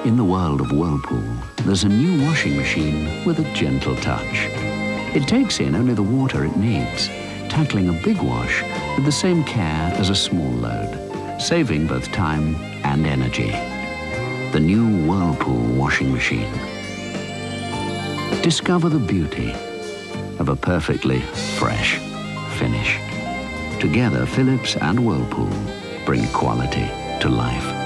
In the world of Whirlpool, there's a new washing machine with a gentle touch. It takes in only the water it needs, tackling a big wash with the same care as a small load, saving both time and energy. The new Whirlpool washing machine. Discover the beauty of a perfectly fresh finish. Together, Philips and Whirlpool bring quality to life.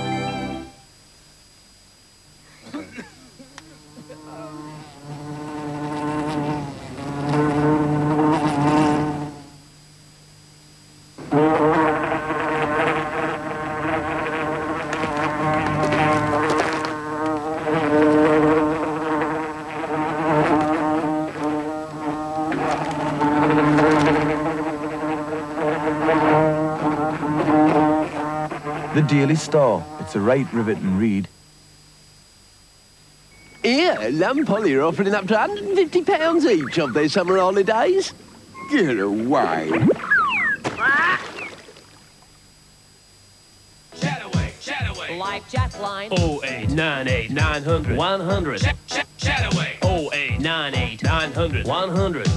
The Daily Star. It's a right riveting read. Here, Lamb Polly are offering up to £150 each of their summer holidays. Get away. Chataway. Life chat line. 0898 900 100. Chataway. 0898 900 100.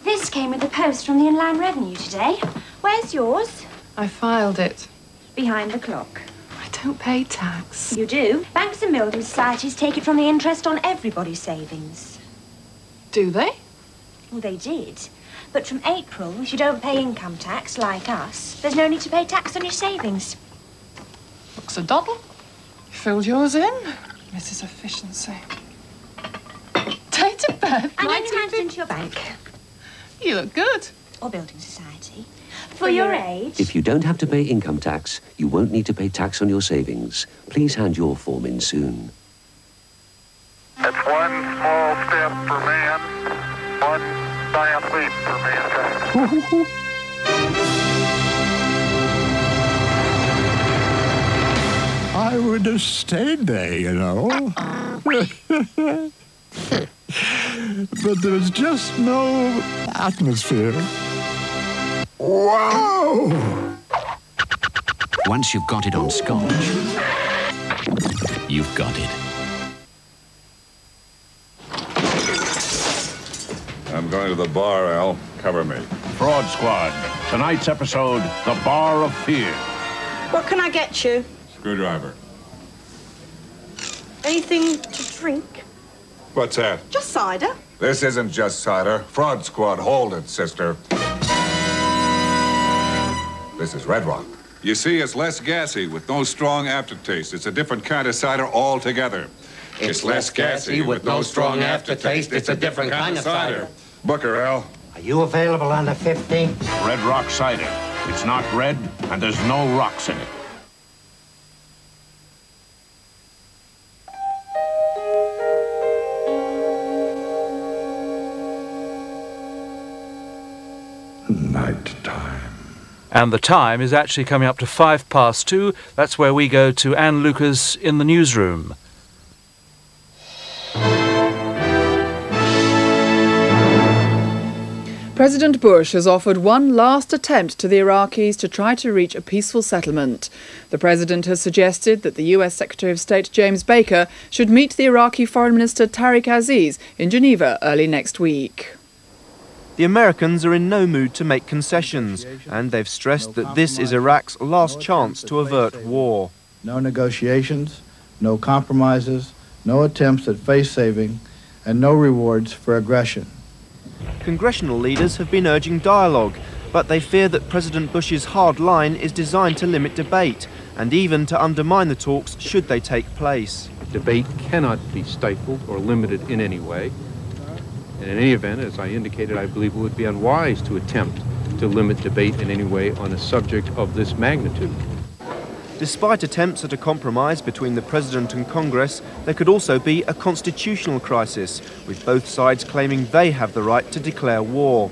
This came with the post from the Inland Revenue today. Where's yours? I filed it. Behind the clock. I don't pay tax. You do. Banks and building societies take it from the interest on everybody's savings. Do they? Well, they did. But from April, if you don't pay income tax, like us, there's no need to pay tax on your savings. Looks a doddle. You filled yours in, Mrs. Efficiency. Date of birth, And then you hand it into your bank. You look good. Or building society. For your age. If you don't have to pay income tax, you won't need to pay tax on your savings. Please hand your form in soon. It's one small step for man, one giant leap for mankind. I would have stayed there, you know. But there was just no atmosphere. Wow! Once you've got it on Scotch, you've got it. I'm going to the bar, Al. Cover me. Fraud Squad. Tonight's episode, The Bar of Fear. What can I get you? Screwdriver. Anything to drink? What's that? Just cider. This isn't just cider. Fraud Squad, hold it, sister. This is Red Rock. You see, it's less gassy with no strong aftertaste. It's a different kind of cider altogether. It's less gassy with no strong aftertaste. It's a different kind of cider. Booker, Al. Are you available on the 15th? Red Rock Cider. It's not red, and there's no rocks in it. Nighttime. And the time is actually coming up to 2:05. That's where we go to Anne Lucas in the newsroom. President Bush has offered one last attempt to the Iraqis to try to reach a peaceful settlement. The president has suggested that the US Secretary of State James Baker should meet the Iraqi Foreign Minister Tariq Aziz in Geneva early next week. The Americans are in no mood to make concessions, and they've stressed that this is Iraq's last chance to avert war. No negotiations, no compromises, no attempts at face-saving, and no rewards for aggression. Congressional leaders have been urging dialogue, but they fear that President Bush's hard line is designed to limit debate, and even to undermine the talks should they take place. Debate cannot be stifled or limited in any way. And in any event, as I indicated, I believe it would be unwise to attempt to limit debate in any way on a subject of this magnitude. Despite attempts at a compromise between the President and Congress, there could also be a constitutional crisis, with both sides claiming they have the right to declare war.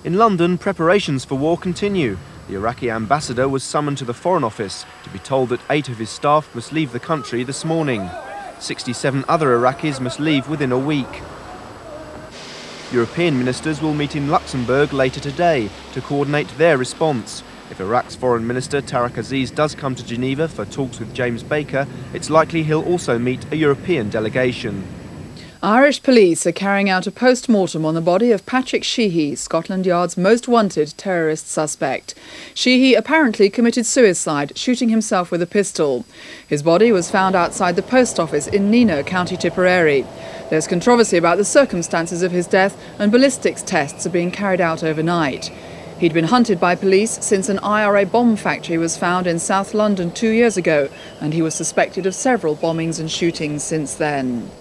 In London, preparations for war continue. The Iraqi ambassador was summoned to the Foreign Office to be told that 8 of his staff must leave the country this morning. 67 other Iraqis must leave within a week. European ministers will meet in Luxembourg later today to coordinate their response. If Iraq's Foreign Minister Tariq Aziz does come to Geneva for talks with James Baker, it's likely he'll also meet a European delegation. Irish police are carrying out a post-mortem on the body of Patrick Sheehy, Scotland Yard's most wanted terrorist suspect. Sheehy apparently committed suicide, shooting himself with a pistol. His body was found outside the post office in Nino, County Tipperary. There's controversy about the circumstances of his death, and ballistics tests are being carried out overnight. He'd been hunted by police since an IRA bomb factory was found in South London 2 years ago, and he was suspected of several bombings and shootings since then.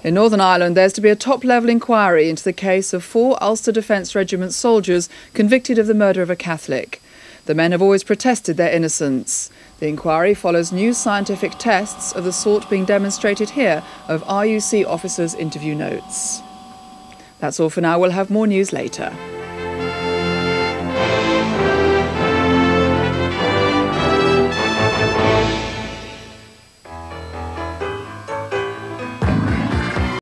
In Northern Ireland, there's to be a top-level inquiry into the case of 4 Ulster Defence Regiment soldiers convicted of the murder of a Catholic. The men have always protested their innocence. The inquiry follows new scientific tests of the sort being demonstrated here of RUC officers' interview notes. That's all for now. We'll have more news later.